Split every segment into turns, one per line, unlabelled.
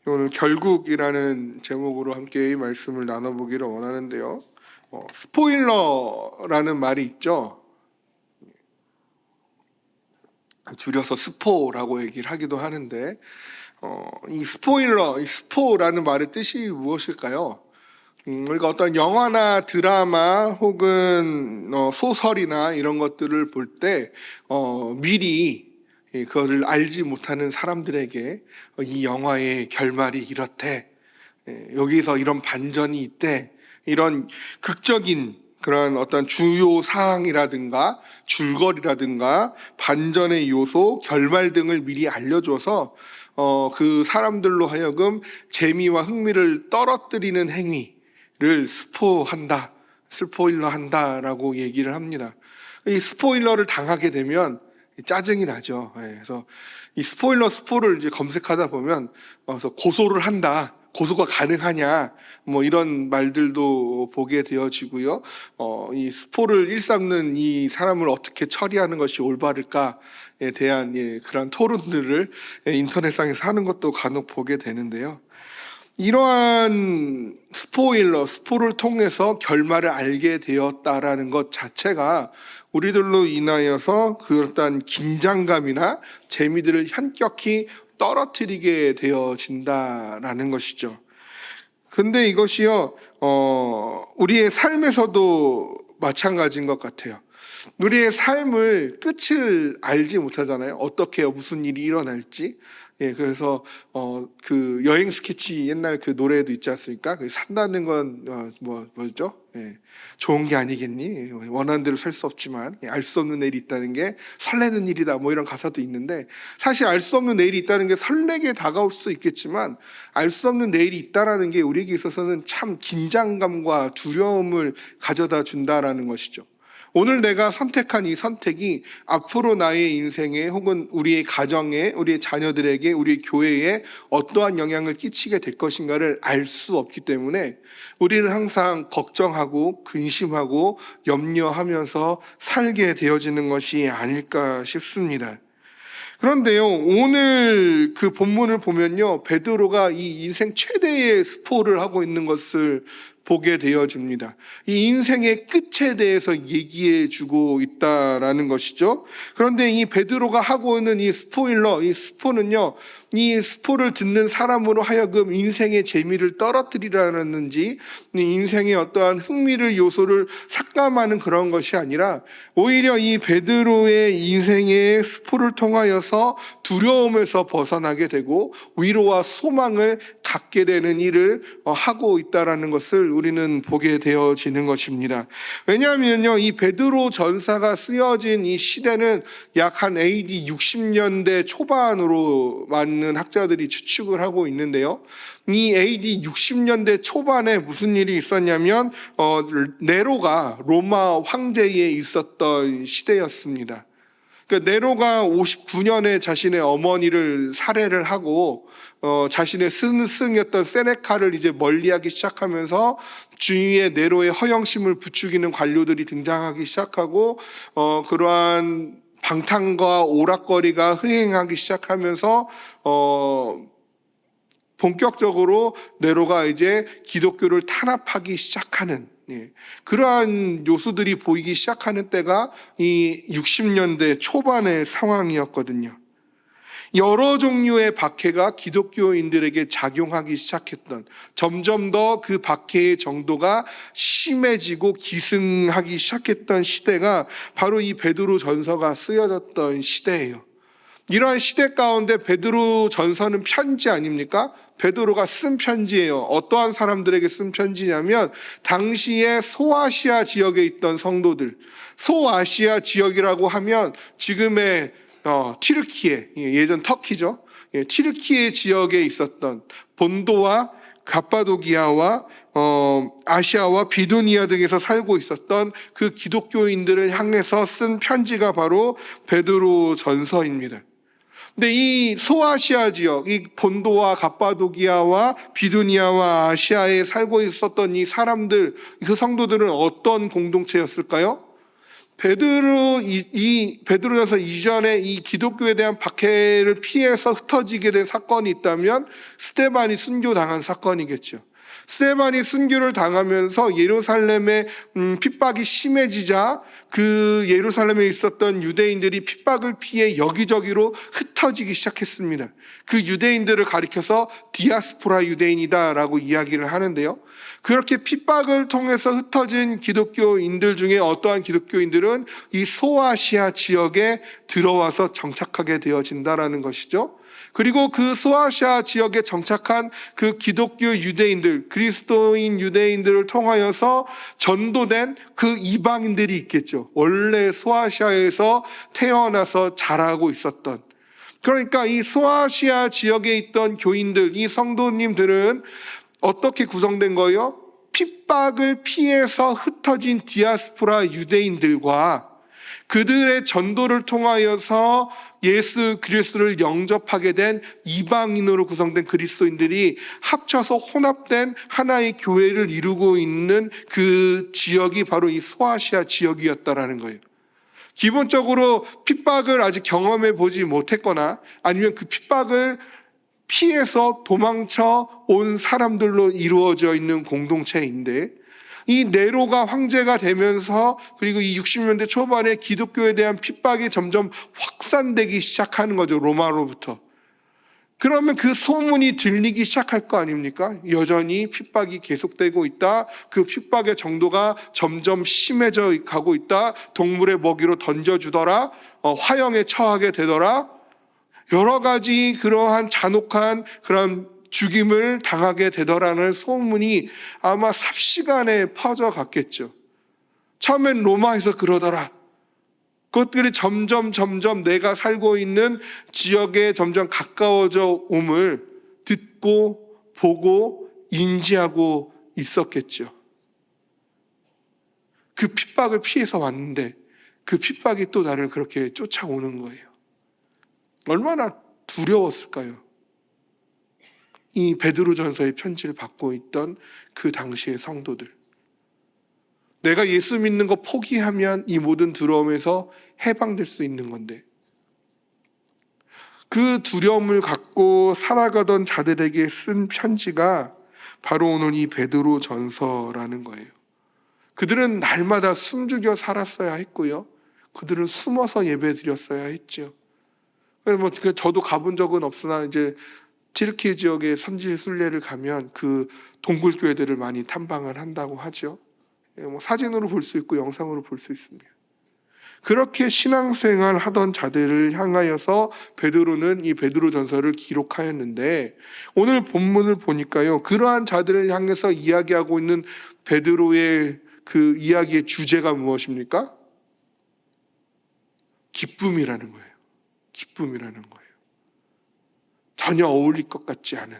오늘 결국이라는 제목으로 함께 이 말씀을 나눠보기를 원하는데요. 스포일러라는 말이 있죠. 줄여서 스포라고 얘기를 하기도 하는데, 이 스포일러, 이 스포라는 말의 뜻이 무엇일까요? 우리가 어떤 영화나 드라마 혹은 소설이나 이런 것들을 볼 때 미리 그거를 알지 못하는 사람들에게 이 영화의 결말이 이렇대, 여기서 이런 반전이 있대, 이런 극적인 그런 어떤 주요 사항이라든가 줄거리라든가 반전의 요소, 결말 등을 미리 알려줘서 그 사람들로 하여금 재미와 흥미를 떨어뜨리는 행위를 스포일러 한다라고 얘기를 합니다. 이 스포일러를 당하게 되면 짜증이 나죠. 그래서 이 스포를 이제 검색하다 보면 그래서 고소를 한다, 고소가 가능하냐, 뭐 이런 말들도 보게 되어지고요. 이 스포를 일삼는 이 사람을 어떻게 처리하는 것이 올바를까에 대한 그런 토론들을 인터넷상에서 하는 것도 간혹 보게 되는데요. 이러한 스포를 통해서 결말을 알게 되었다라는 것 자체가 우리들로 인하여서 그런 긴장감이나 재미들을 현격히 떨어뜨리게 되어진다라는 것이죠. 근데 이것이요, 우리의 삶에서도 마찬가지인 것 같아요. 우리의 삶을 끝을 알지 못하잖아요. 어떻게 무슨 일이 일어날지. 그래서 그 여행 스케치 옛날 그 노래도 있지 않습니까? 그 산다는 건 뭐죠? 좋은 게 아니겠니? 원하는 대로 살 수 없지만 알 수 없는 내일이 있다는 게 설레는 일이다. 뭐 이런 가사도 있는데, 사실 알 수 없는 내일이 있다는 게 설레게 다가올 수도 있겠지만 알 수 없는 내일이 있다라는 게 우리에게 있어서는 참 긴장감과 두려움을 가져다 준다라는 것이죠. 오늘 내가 선택한 이 선택이 앞으로 나의 인생에 혹은 우리의 가정에, 우리의 자녀들에게, 우리의 교회에 어떠한 영향을 끼치게 될 것인가를 알 수 없기 때문에 우리는 항상 걱정하고 근심하고 염려하면서 살게 되어지는 것이 아닐까 싶습니다. 그런데요, 오늘 그 본문을 보면요, 베드로가 이 인생 최대의 스포를 하고 있는 것을 보게 되어집니다. 이 인생의 끝에 대해서 얘기해 주고 있다라는 것이죠. 그런데 이 베드로가 하고 있는 이 스포는요, 이 스포를 듣는 사람으로 하여금 인생의 재미를 떨어뜨리라는지 인생의 어떠한 흥미를 요소를 삭감하는 그런 것이 아니라 오히려 이 베드로의 인생의 스포를 통하여서 두려움에서 벗어나게 되고 위로와 소망을 갖게 되는 일을 하고 있다라는 것을 우리는 보게 되어지는 것입니다. 왜냐하면요, 이 베드로 전사가 쓰여진 이 시대는 약 한 AD 60년대 초반으로 많은 학자들이 추측을 하고 있는데요. 이 AD 60년대 초반에 무슨 일이 있었냐면 네로가 로마 황제에 있었던 시대였습니다. 그러니까 네로가 59년에 자신의 어머니를 살해를 하고 자신의 스승이었던 세네카를 이제 멀리하기 시작하면서 주위에 네로의 허영심을 부추기는 관료들이 등장하기 시작하고 그러한 방탕과 오락거리가 흥행하기 시작하면서 본격적으로 네로가 이제 기독교를 탄압하기 시작하는 그러한 요소들이 보이기 시작하는 때가 이 60년대 초반의 상황이었거든요. 여러 종류의 박해가 기독교인들에게 작용하기 시작했던, 점점 더 그 박해의 정도가 심해지고 기승하기 시작했던 시대가 바로 이 베드로 전서가 쓰여졌던 시대예요. 이러한 시대 가운데 베드로 전서는 편지 아닙니까? 베드로가 쓴 편지예요. 어떠한 사람들에게 쓴 편지냐면 당시에 소아시아 지역에 있던 성도들, 소아시아 지역이라고 하면 지금의 튀르키예, 예전 터키죠. 튀르키예 지역에 있었던 본도와 갑바도기아와 아시아와 비두니아 등에서 살고 있었던 그 기독교인들을 향해서 쓴 편지가 바로 베드로 전서입니다. 근데 이 소아시아 지역, 이 본도와 갑바도기아와 비두니아와 아시아에 살고 있었던 이 사람들, 그 성도들은 어떤 공동체였을까요? 베드로전서 이전에 이 기독교에 대한 박해를 피해서 흩어지게 된 사건이 있다면 스데반이 순교당한 사건이겠죠. 스데반이 순교를 당하면서 예루살렘의 핍박이 심해지자 그 예루살렘에 있었던 유대인들이 핍박을 피해 여기저기로 흩어지기 시작했습니다. 그 유대인들을 가리켜서 디아스포라 유대인이다라고 이야기를 하는데요. 그렇게 핍박을 통해서 흩어진 기독교인들 중에 어떠한 기독교인들은 이 소아시아 지역에 들어와서 정착하게 되어진다라는 것이죠. 그리고 그 소아시아 지역에 정착한 그 기독교 유대인들, 그리스도인 유대인들을 통하여서 전도된 그 이방인들이 있겠죠. 원래 소아시아에서 태어나서 자라고 있었던. 그러니까 이 소아시아 지역에 있던 교인들, 이 성도님들은 어떻게 구성된 거예요? 핍박을 피해서 흩어진 디아스포라 유대인들과 그들의 전도를 통하여서 예수 그리스도를 영접하게 된 이방인으로 구성된 그리스도인들이 합쳐서 혼합된 하나의 교회를 이루고 있는 그 지역이 바로 이 소아시아 지역이었다라는 거예요. 기본적으로 핍박을 아직 경험해 보지 못했거나 아니면 그 핍박을 피해서 도망쳐 온 사람들로 이루어져 있는 공동체인데, 이 네로가 황제가 되면서 그리고 이 60년대 초반에 기독교에 대한 핍박이 점점 확산되기 시작하는 거죠. 로마로부터. 그러면 그 소문이 들리기 시작할 거 아닙니까? 여전히 핍박이 계속되고 있다. 그 핍박의 정도가 점점 심해져 가고 있다. 동물의 먹이로 던져주더라. 화형에 처하게 되더라. 여러 가지 그러한 잔혹한 그런 죽임을 당하게 되더라는 소문이 아마 삽시간에 퍼져갔겠죠. 처음엔 로마에서 그러더라. 그것들이 점점 내가 살고 있는 지역에 점점 가까워져 옴을 듣고 보고 인지하고 있었겠죠. 그 핍박을 피해서 왔는데 그 핍박이 또 나를 그렇게 쫓아오는 거예요. 얼마나 두려웠을까요? 이 베드로전서의 편지를 받고 있던 그 당시의 성도들. 내가 예수 믿는 거 포기하면 이 모든 두려움에서 해방될 수 있는 건데, 그 두려움을 갖고 살아가던 자들에게 쓴 편지가 바로 오늘 이 베드로전서라는 거예요. 그들은 날마다 숨죽여 살았어야 했고요. 그들은 숨어서 예배드렸어야 했죠. 그래서 저도 가본 적은 없으나 이제 튀르키예 지역의 선지 순례를 가면 그 동굴교회들을 많이 탐방을 한다고 하죠. 사진으로 볼 수 있고 영상으로 볼 수 있습니다. 그렇게 신앙생활 하던 자들을 향하여서 베드로는 이 베드로전서를 기록하였는데, 오늘 본문을 보니까요, 그러한 자들을 향해서 이야기하고 있는 베드로의 그 이야기의 주제가 무엇입니까? 기쁨이라는 거예요. 기쁨이라는 거예요. 전혀 어울릴 것 같지 않은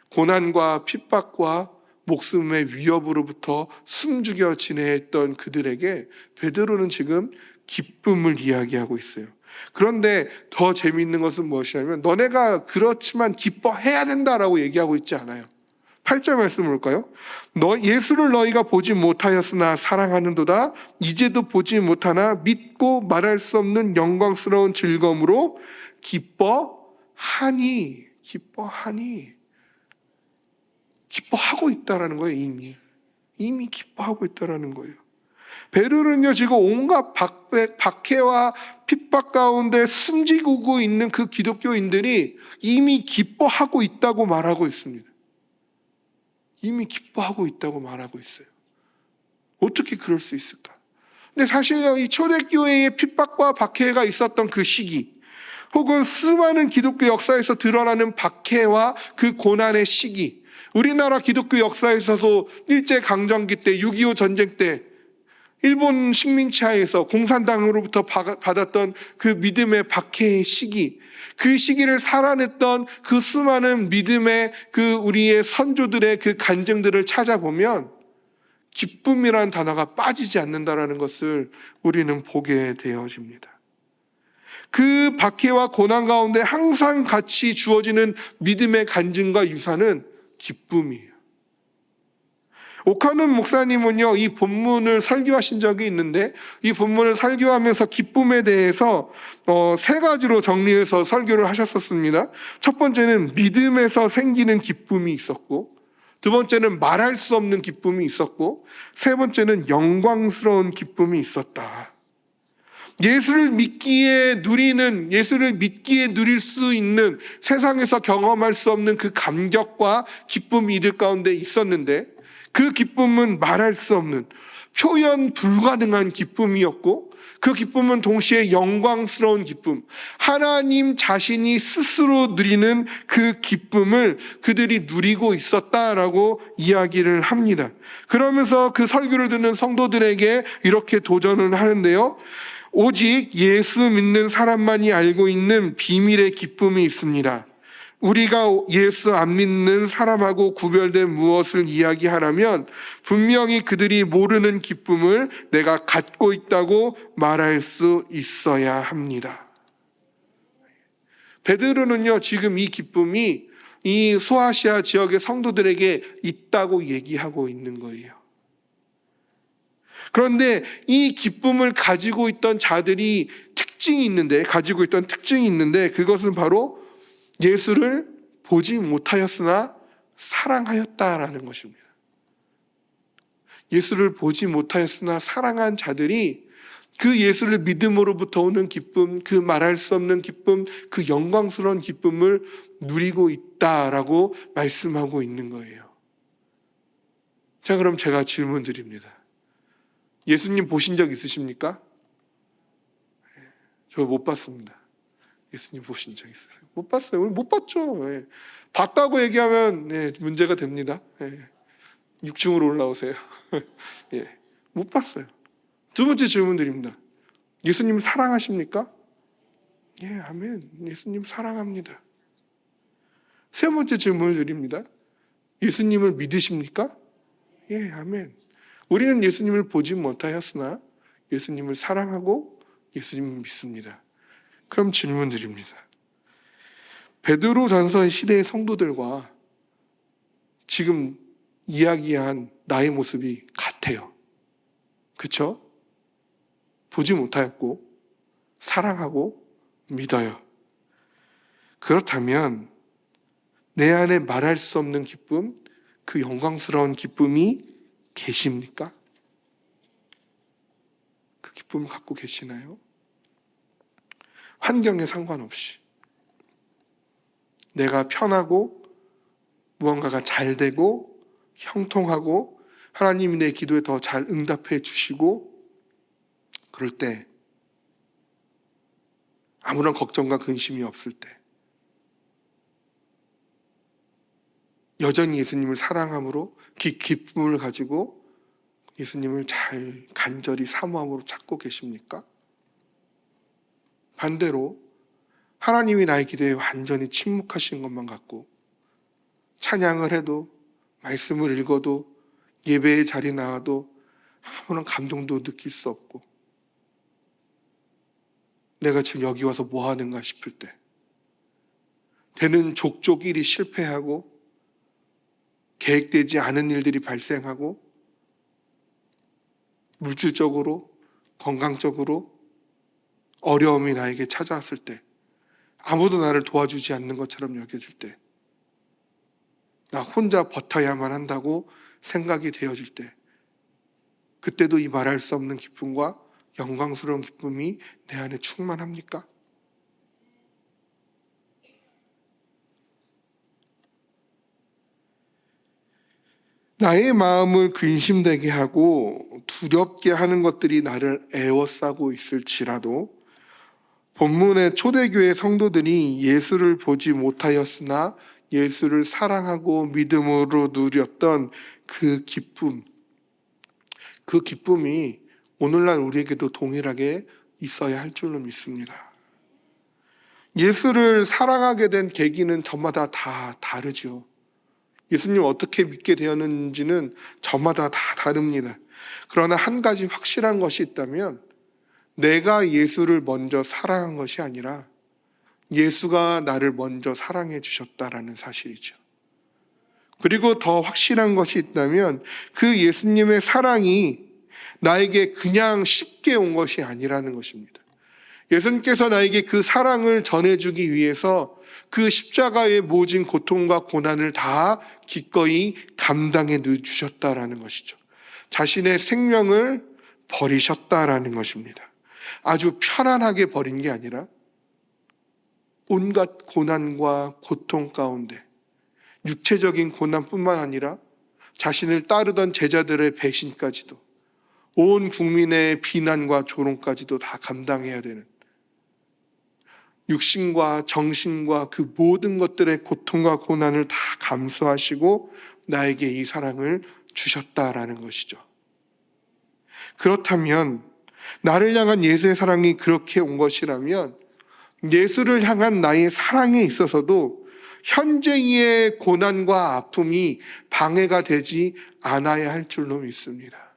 고난과 핍박과 목숨의 위협으로부터 숨죽여 지내했던 그들에게 베드로는 지금 기쁨을 이야기하고 있어요. 그런데 더 재미있는 것은 무엇이냐면, 너네가 그렇지만 기뻐해야 된다라고 얘기하고 있지 않아요. 8절 말씀 볼까요? 예수를 너희가 보지 못하였으나 사랑하는도다. 이제도 보지 못하나 믿고 말할 수 없는 영광스러운 즐거움으로 기뻐하니. 기뻐하고 있다라는 거예요. 이미 기뻐하고 있다라는 거예요. 베드로는요, 지금 온갖 박해와 핍박 가운데 숨지고 있는 그 기독교인들이 이미 기뻐하고 있다고 말하고 있습니다. 이미 기뻐하고 있다고 말하고 있어요. 어떻게 그럴 수 있을까? 근데 사실요, 이 초대교회의 핍박과 박해가 있었던 그 시기, 혹은 수많은 기독교 역사에서 드러나는 박해와 그 고난의 시기, 우리나라 기독교 역사에 있어서 일제강점기 때, 6.25 전쟁 때 일본 식민지 하에서 공산당으로부터 받았던 그 믿음의 박해의 시기, 그 시기를 살아냈던 그 수많은 믿음의 그 우리의 선조들의 그 간증들을 찾아보면 기쁨이라는 단어가 빠지지 않는다라는 것을 우리는 보게 되어집니다. 그 박해와 고난 가운데 항상 같이 주어지는 믿음의 간증과 유산은 기쁨이에요. 오카는 목사님은요, 이 본문을 설교하신 적이 있는데, 이 본문을 설교하면서 기쁨에 대해서 세 가지로 정리해서 설교를 하셨었습니다. 첫 번째는 믿음에서 생기는 기쁨이 있었고, 두 번째는 말할 수 없는 기쁨이 있었고, 세 번째는 영광스러운 기쁨이 있었다. 예수를 믿기에 누릴 수 있는, 세상에서 경험할 수 없는 그 감격과 기쁨이 이들 가운데 있었는데, 그 기쁨은 말할 수 없는, 표현 불가능한 기쁨이었고, 그 기쁨은 동시에 영광스러운 기쁨, 하나님 자신이 스스로 누리는 그 기쁨을 그들이 누리고 있었다라고 이야기를 합니다. 그러면서 그 설교를 듣는 성도들에게 이렇게 도전을 하는데요, 오직 예수 믿는 사람만이 알고 있는 비밀의 기쁨이 있습니다. 우리가 예수 안 믿는 사람하고 구별된 무엇을 이야기하라면 분명히 그들이 모르는 기쁨을 내가 갖고 있다고 말할 수 있어야 합니다. 베드로는요, 지금 이 기쁨이 이 소아시아 지역의 성도들에게 있다고 얘기하고 있는 거예요. 그런데 이 기쁨을 가지고 있던 자들이 가지고 있던 특징이 있는데, 그것은 바로 예수를 보지 못하였으나 사랑하였다라는 것입니다. 예수를 보지 못하였으나 사랑한 자들이 그 예수를 믿음으로부터 오는 기쁨, 그 말할 수 없는 기쁨, 그 영광스러운 기쁨을 누리고 있다라고 말씀하고 있는 거예요. 자, 그럼 제가 질문 드립니다. 예수님 보신 적 있으십니까? 저 못 봤습니다. 예수님 보신 적 있어요? 못 봤어요. 못 봤죠. 예. 봤다고 얘기하면 문제가 됩니다. 6층으로 올라오세요. 예. 못 봤어요. 두 번째 질문 드립니다. 예수님 사랑하십니까? 예, 아멘. 예수님 사랑합니다. 세 번째 질문을 드립니다. 예수님을 믿으십니까? 예, 아멘. 우리는 예수님을 보지 못하였으나 예수님을 사랑하고 예수님을 믿습니다. 그럼 질문 드립니다. 베드로전서의 시대의 성도들과 지금 이야기한 나의 모습이 같아요. 그렇죠? 보지 못하였고 사랑하고 믿어요. 그렇다면 내 안에 말할 수 없는 기쁨, 그 영광스러운 기쁨이 계십니까? 그 기쁨을 갖고 계시나요? 환경에 상관없이 내가 편하고 무언가가 잘 되고 형통하고 하나님이 내 기도에 더 잘 응답해 주시고, 그럴 때 아무런 걱정과 근심이 없을 때 여전히 예수님을 사랑함으로 기쁨을 가지고 예수님을 잘 간절히 사모함으로 찾고 계십니까? 반대로 하나님이 나의 기도에 완전히 침묵하신 것만 같고 찬양을 해도 말씀을 읽어도 예배의 자리에 나와도 아무런 감동도 느낄 수 없고 내가 지금 여기 와서 뭐 하는가 싶을 때 되는 족족 일이 실패하고 계획되지 않은 일들이 발생하고 물질적으로 건강적으로 어려움이 나에게 찾아왔을 때 아무도 나를 도와주지 않는 것처럼 여겨질 때 나 혼자 버텨야만 한다고 생각이 되어질 때 그때도 이 말할 수 없는 기쁨과 영광스러운 기쁨이 내 안에 충만합니까? 나의 마음을 근심되게 하고 두렵게 하는 것들이 나를 애워싸고 있을지라도 본문의 초대교회 성도들이 예수를 보지 못하였으나 예수를 사랑하고 믿음으로 누렸던 그 기쁨, 그 기쁨이 오늘날 우리에게도 동일하게 있어야 할 줄로 믿습니다. 예수를 사랑하게 된 계기는 저마다 다 다르죠. 예수님 어떻게 믿게 되었는지는 저마다 다 다릅니다. 그러나 한 가지 확실한 것이 있다면 내가 예수를 먼저 사랑한 것이 아니라 예수가 나를 먼저 사랑해 주셨다라는 사실이죠. 그리고 더 확실한 것이 있다면 그 예수님의 사랑이 나에게 그냥 쉽게 온 것이 아니라는 것입니다. 예수님께서 나에게 그 사랑을 전해주기 위해서 그 십자가의 모진 고통과 고난을 다 기꺼이 감당해 주셨다라는 것이죠. 자신의 생명을 버리셨다라는 것입니다. 아주 편안하게 버린 게 아니라 온갖 고난과 고통 가운데 육체적인 고난뿐만 아니라 자신을 따르던 제자들의 배신까지도, 온 국민의 비난과 조롱까지도 다 감당해야 되는, 육신과 정신과 그 모든 것들의 고통과 고난을 다 감수하시고 나에게 이 사랑을 주셨다라는 것이죠. 그렇다면 나를 향한 예수의 사랑이 그렇게 온 것이라면 예수를 향한 나의 사랑에 있어서도 현재의 고난과 아픔이 방해가 되지 않아야 할 줄로 믿습니다.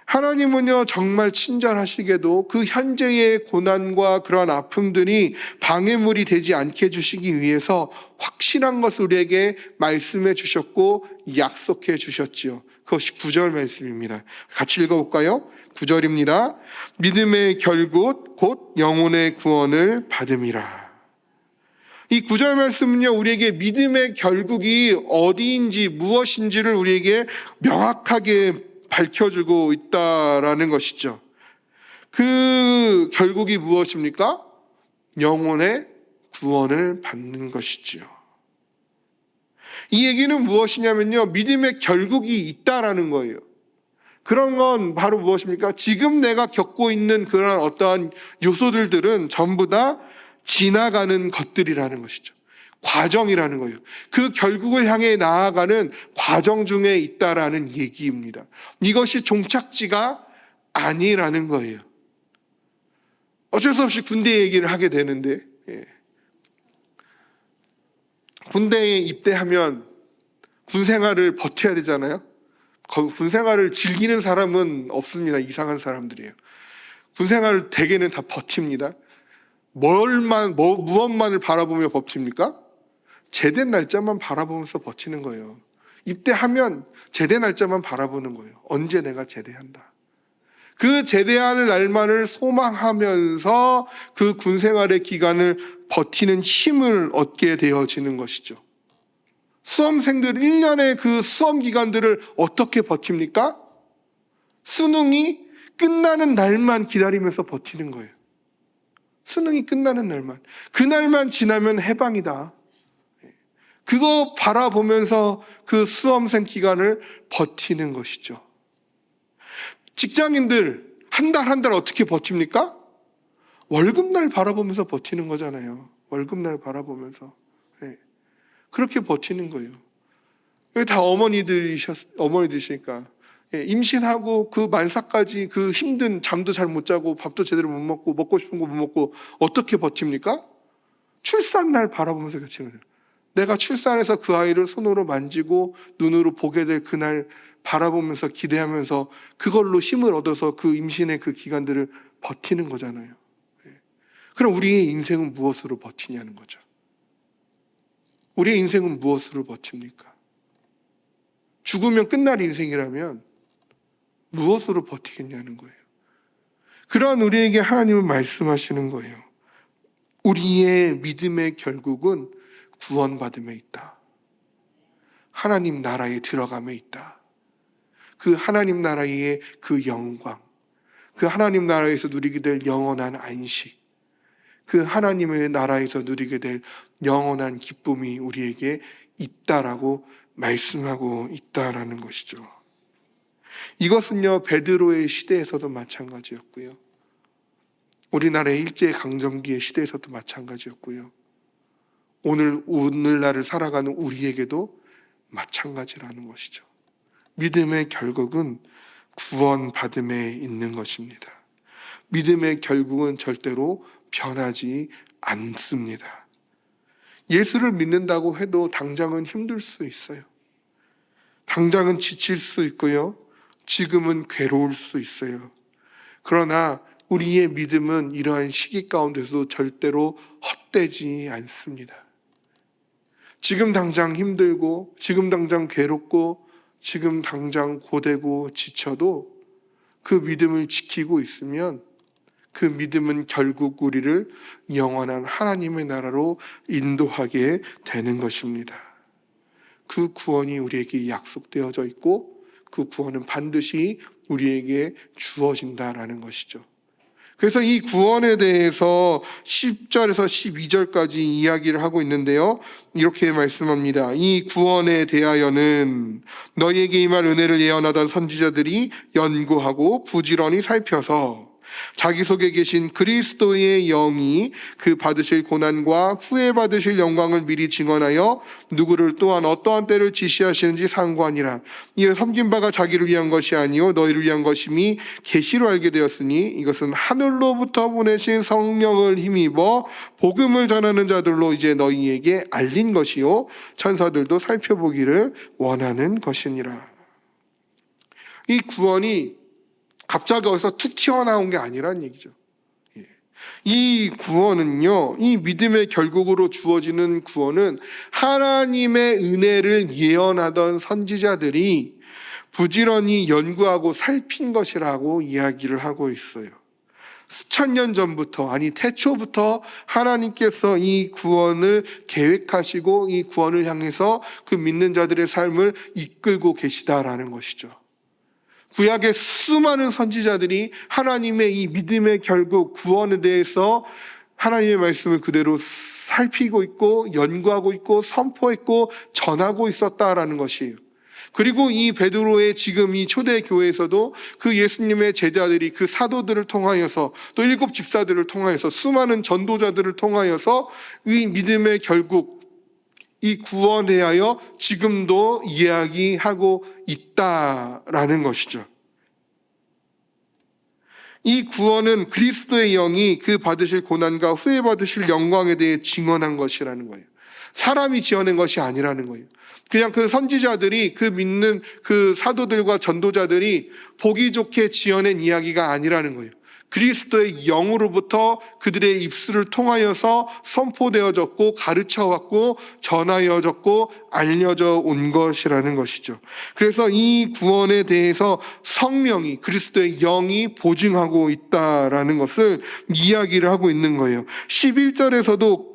하나님은요, 정말 친절하시게도 그 현재의 고난과 그러한 아픔들이 방해물이 되지 않게 해주시기 위해서 확실한 것을 우리에게 말씀해 주셨고 약속해 주셨지요. 그것이 9절 말씀입니다. 같이 읽어볼까요? 9절입니다. 믿음의 결국 곧 영혼의 구원을 받음이라. 이 9절 말씀은요, 우리에게 믿음의 결국이 어디인지 무엇인지를 우리에게 명확하게 밝혀주고 있다라는 것이죠. 그 결국이 무엇입니까? 영혼의 구원을 받는 것이지요. 이 얘기는 무엇이냐면요, 믿음의 결국이 있다라는 거예요. 그런 건 바로 무엇입니까? 지금 내가 겪고 있는 그런 어떠한 요소들은 전부 다 지나가는 것들이라는 것이죠. 과정이라는 거예요. 그 결국을 향해 나아가는 과정 중에 있다라는 얘기입니다. 이것이 종착지가 아니라는 거예요. 어쩔 수 없이 군대 얘기를 하게 되는데, 군대에 입대하면 군 생활을 버텨야 되잖아요. 군 생활을 즐기는 사람은 없습니다. 이상한 사람들이에요. 군 생활을 대개는 다 버팁니다. 무엇만을 바라보며 버팁니까? 제대 날짜만 바라보면서 버티는 거예요. 입대하면 제대 날짜만 바라보는 거예요. 언제 내가 제대한다. 그 제대할 날만을 소망하면서 그 군생활의 기간을 버티는 힘을 얻게 되어지는 것이죠. 수험생들 1년의 그 수험 기간들을 어떻게 버팁니까? 수능이 끝나는 날만 기다리면서 버티는 거예요. 수능이 끝나는 날만. 그날만 지나면 해방이다. 그거 바라보면서 그 수험생 기간을 버티는 것이죠. 직장인들 한 달 한 달 어떻게 버팁니까? 월급날 바라보면서 버티는 거잖아요. 월급날 바라보면서. 그렇게 버티는 거예요. 다 어머니들이시니까. 임신하고 그 만삭까지 그 힘든, 잠도 잘 못 자고 밥도 제대로 못 먹고 먹고 싶은 거 못 먹고 어떻게 버팁니까? 출산날 바라보면서 버티는 거예요. 내가 출산해서 그 아이를 손으로 만지고 눈으로 보게 될 그날 바라보면서 기대하면서 그걸로 힘을 얻어서 그 임신의 그 기간들을 버티는 거잖아요. 그럼 우리의 인생은 무엇으로 버티냐는 거죠. 우리의 인생은 무엇으로 버팁니까? 죽으면 끝날 인생이라면 무엇으로 버티겠냐는 거예요. 그러한 우리에게 하나님은 말씀하시는 거예요. 우리의 믿음의 결국은 구원받음에 있다. 하나님 나라에 들어감에 있다. 그 하나님 나라의 그 영광, 그 하나님 나라에서 누리게 될 영원한 안식, 그 하나님의 나라에서 누리게 될 영원한 기쁨이 우리에게 있다라고 말씀하고 있다라는 것이죠. 이것은요, 베드로의 시대에서도 마찬가지였고요. 우리나라의 일제강점기의 시대에서도 마찬가지였고요. 오늘날을 살아가는 우리에게도 마찬가지라는 것이죠. 믿음의 결국은 구원받음에 있는 것입니다. 믿음의 결국은 절대로 변하지 않습니다. 예수를 믿는다고 해도 당장은 힘들 수 있어요. 당장은 지칠 수 있고요. 지금은 괴로울 수 있어요. 그러나 우리의 믿음은 이러한 시기 가운데서도 절대로 헛되지 않습니다. 지금 당장 힘들고, 지금 당장 괴롭고, 지금 당장 고되고 지쳐도 그 믿음을 지키고 있으면 그 믿음은 결국 우리를 영원한 하나님의 나라로 인도하게 되는 것입니다. 그 구원이 우리에게 약속되어져 있고 그 구원은 반드시 우리에게 주어진다라는 것이죠. 그래서 이 구원에 대해서 10절에서 12절까지 이야기를 하고 있는데요. 이렇게 말씀합니다. 이 구원에 대하여는 너희에게 임할 은혜를 예언하던 선지자들이 연구하고 부지런히 살펴서 자기 속에 계신 그리스도의 영이 그 받으실 고난과 후에 받으실 영광을 미리 증언하여 누구를 또한 어떠한 때를 지시하시는지 상고하니라. 이에 섬긴 바가 자기를 위한 것이 아니요 너희를 위한 것임이 계시로 알게 되었으니 이것은 하늘로부터 보내신 성령을 힘입어 복음을 전하는 자들로 이제 너희에게 알린 것이요 천사들도 살펴보기를 원하는 것이니라. 이 구원이 갑자기 어디서 툭 튀어나온 게 아니란 얘기죠. 이 구원은요, 이 믿음의 결국으로 주어지는 구원은 하나님의 은혜를 예언하던 선지자들이 부지런히 연구하고 살핀 것이라고 이야기를 하고 있어요. 수천 년 전부터, 아니 태초부터 하나님께서 이 구원을 계획하시고 이 구원을 향해서 그 믿는 자들의 삶을 이끌고 계시다라는 것이죠. 구약의 수많은 선지자들이 하나님의 이 믿음의 결국 구원에 대해서 하나님의 말씀을 그대로 살피고 있고 연구하고 있고 선포했고 전하고 있었다라는 것이에요. 그리고 이 베드로의 지금 이 초대교회에서도 그 예수님의 제자들이 그 사도들을 통하여서 또 7 집사들을 통하여서 수많은 전도자들을 통하여서 이 믿음의 결국 이 구원에 대하여 지금도 이야기하고 있다라는 것이죠. 이 구원은 그리스도의 영이 그 받으실 고난과 후에 받으실 영광에 대해 증언한 것이라는 거예요. 사람이 지어낸 것이 아니라는 거예요. 그냥 그 선지자들이 그 믿는 그 사도들과 전도자들이 보기 좋게 지어낸 이야기가 아니라는 거예요. 그리스도의 영으로부터 그들의 입술을 통하여서 선포되어졌고 가르쳐왔고 전하여졌고 알려져 온 것이라는 것이죠. 그래서 이 구원에 대해서 성령이 그리스도의 영이 보증하고 있다라는 것을 이야기를 하고 있는 거예요. 11절에서도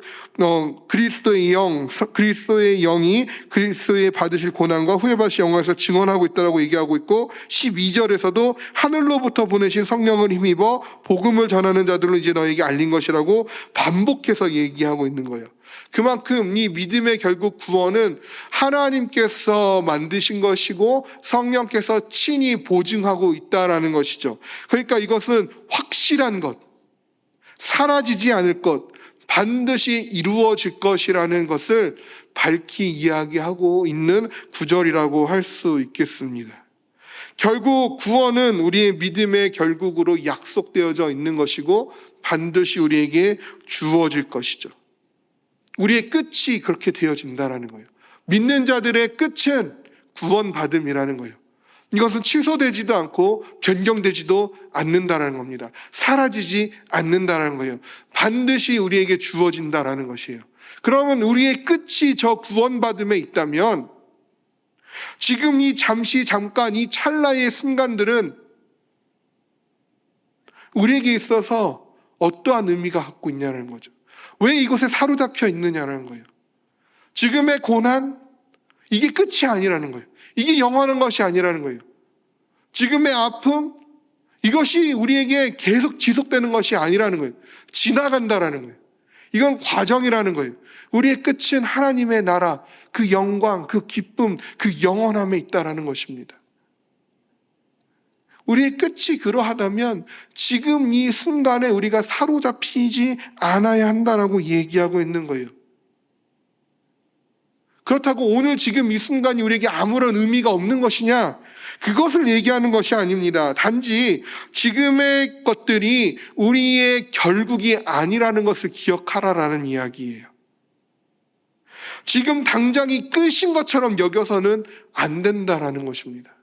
그리스도의 영이 그리스도의 받으실 고난과 후에 받으실 영광에서 증언하고 있다라고 얘기하고 있고 12절에서도 하늘로부터 보내신 성령을 힘입어 복음을 전하는 자들로 이제 너에게 알린 것이라고 반복해서 얘기하고 있는 거예요. 그만큼 이 믿음의 결국 구원은 하나님께서 만드신 것이고 성령께서 친히 보증하고 있다라는 것이죠. 그러니까 이것은 확실한 것, 사라지지 않을 것, 반드시 이루어질 것이라는 것을 밝히 이야기하고 있는 구절이라고 할 수 있겠습니다. 결국 구원은 우리의 믿음의 결국으로 약속되어져 있는 것이고 반드시 우리에게 주어질 것이죠. 우리의 끝이 그렇게 되어진다는 거예요. 믿는 자들의 끝은 구원받음이라는 거예요. 이것은 취소되지도 않고 변경되지도 않는다는 겁니다. 사라지지 않는다는 거예요. 반드시 우리에게 주어진다는 것이에요. 그러면 우리의 끝이 저 구원받음에 있다면 지금 이 잠깐 이 찰나의 순간들은 우리에게 있어서 어떠한 의미가 갖고 있냐는 거죠. 왜 이곳에 사로잡혀 있느냐는 거예요. 지금의 고난, 이게 끝이 아니라는 거예요. 이게 영원한 것이 아니라는 거예요. 지금의 아픔, 이것이 우리에게 계속 지속되는 것이 아니라는 거예요. 지나간다라는 거예요. 이건 과정이라는 거예요. 우리의 끝은 하나님의 나라, 그 영광, 그 기쁨, 그 영원함에 있다라는 것입니다. 우리의 끝이 그러하다면 지금 이 순간에 우리가 사로잡히지 않아야 한다라고 얘기하고 있는 거예요. 그렇다고 오늘 지금 이 순간이 우리에게 아무런 의미가 없는 것이냐? 그것을 얘기하는 것이 아닙니다. 단지 지금의 것들이 우리의 결국이 아니라는 것을 기억하라라는 이야기예요. 지금 당장이 끝인 것처럼 여겨서는 안 된다라는 것입니다.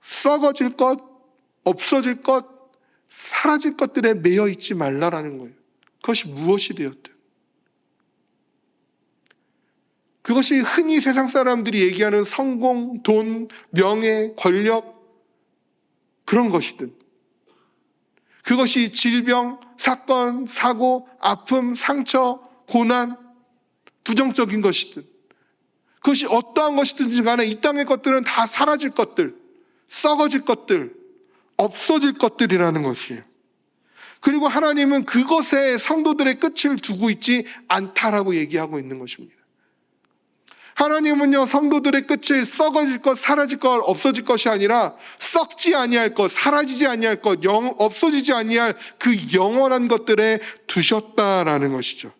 썩어질 것, 없어질 것, 사라질 것들에 매여 있지 말라라는 거예요. 그것이 무엇이 되었든. 그것이 흔히 세상 사람들이 얘기하는 성공, 돈, 명예, 권력, 그런 것이든, 그것이 질병, 사건, 사고, 아픔, 상처, 고난, 부정적인 것이든, 그것이 어떠한 것이든지 간에 이 땅의 것들은 다 사라질 것들, 썩어질 것들, 없어질 것들이라는 것이에요. 그리고 하나님은 그것에 성도들의 끝을 두고 있지 않다라고 얘기하고 있는 것입니다. 하나님은요, 성도들의 끝을 썩어질 것, 사라질 것, 없어질 것이 아니라 썩지 아니할 것, 사라지지 아니할 것, 없어지지 아니할 그 영원한 것들에 두셨다라는 것이죠.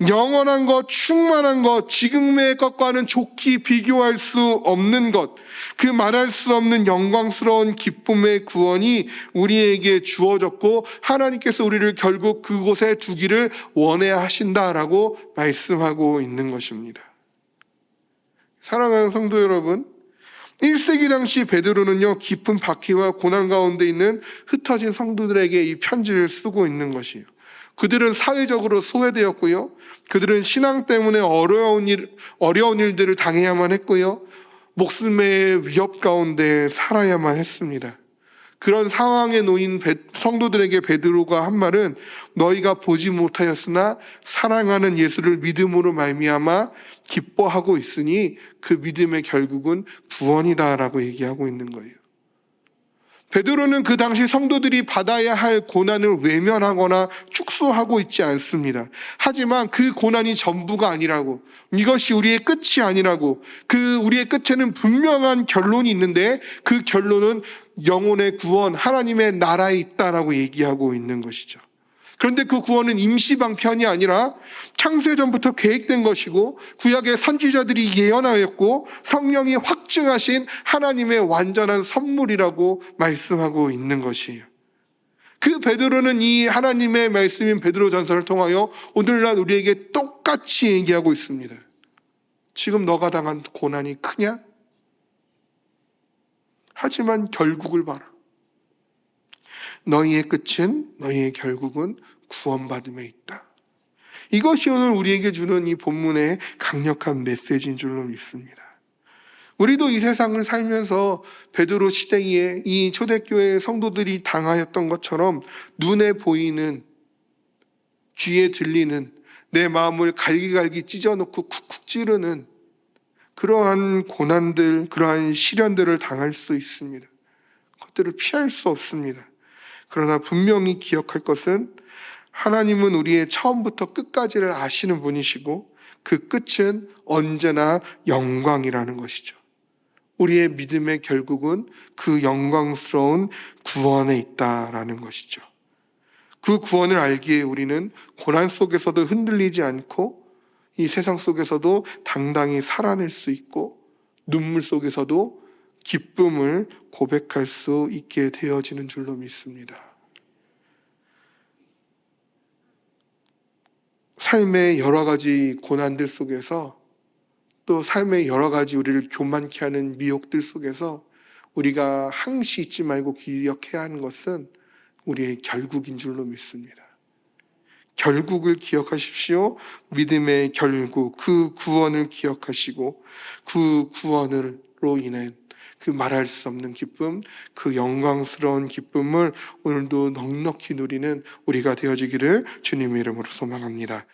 영원한 것, 충만한 것, 지금의 것과는 좋게 비교할 수 없는 것, 그 말할 수 없는 영광스러운 기쁨의 구원이 우리에게 주어졌고, 하나님께서 우리를 결국 그곳에 두기를 원해야 하신다라고 말씀하고 있는 것입니다. 사랑하는 성도 여러분, 1세기 당시 베드로는요, 깊은 박해와 고난 가운데 있는 흩어진 성도들에게 이 편지를 쓰고 있는 것이에요. 그들은 사회적으로 소외되었고요, 그들은 신앙 때문에 어려운 일들을 당해야만 했고요, 목숨의 위협 가운데 살아야만 했습니다. 그런 상황에 놓인 성도들에게 베드로가 한 말은, 너희가 보지 못하였으나 사랑하는 예수를 믿음으로 말미암아 기뻐하고 있으니 그 믿음의 결국은 구원이다라고 얘기하고 있는 거예요. 베드로는 그 당시 성도들이 받아야 할 고난을 외면하거나 축소하고 있지 않습니다. 하지만 그 고난이 전부가 아니라고, 이것이 우리의 끝이 아니라고, 그 우리의 끝에는 분명한 결론이 있는데 그 결론은 영혼의 구원, 하나님의 나라에 있다라고 얘기하고 있는 것이죠. 그런데 그 구원은 임시방편이 아니라 창세전부터 계획된 것이고, 구약의 선지자들이 예언하였고 성령이 확증하신 하나님의 완전한 선물이라고 말씀하고 있는 것이에요. 그 베드로는 이 하나님의 말씀인 베드로전서를 통하여 오늘날 우리에게 똑같이 얘기하고 있습니다. 지금 너가 당한 고난이 크냐? 하지만 결국을 봐라. 너희의 끝은, 너희의 결국은 구원받음에 있다. 이것이 오늘 우리에게 주는 이 본문의 강력한 메시지인 줄로 믿습니다. 우리도 이 세상을 살면서 베드로 시대에 이 초대교회 성도들이 당하였던 것처럼 눈에 보이는, 귀에 들리는, 내 마음을 갈기갈기 찢어놓고 쿡쿡 찌르는 그러한 고난들, 그러한 시련들을 당할 수 있습니다. 그것들을 피할 수 없습니다. 그러나 분명히 기억할 것은, 하나님은 우리의 처음부터 끝까지를 아시는 분이시고 그 끝은 언제나 영광이라는 것이죠. 우리의 믿음의 결국은 그 영광스러운 구원에 있다라는 것이죠. 그 구원을 알기에 우리는 고난 속에서도 흔들리지 않고 이 세상 속에서도 당당히 살아낼 수 있고, 눈물 속에서도 기쁨을 고백할 수 있게 되어지는 줄로 믿습니다. 삶의 여러 가지 고난들 속에서, 또 삶의 여러 가지 우리를 교만케 하는 미혹들 속에서 우리가 항시 잊지 말고 기억해야 하는 것은 우리의 결국인 줄로 믿습니다. 결국을 기억하십시오. 믿음의 결국, 그 구원을 기억하시고 그 구원으로 인한 그 말할 수 없는 기쁨, 그 영광스러운 기쁨을 오늘도 넉넉히 누리는 우리가 되어지기를 주님의 이름으로 소망합니다.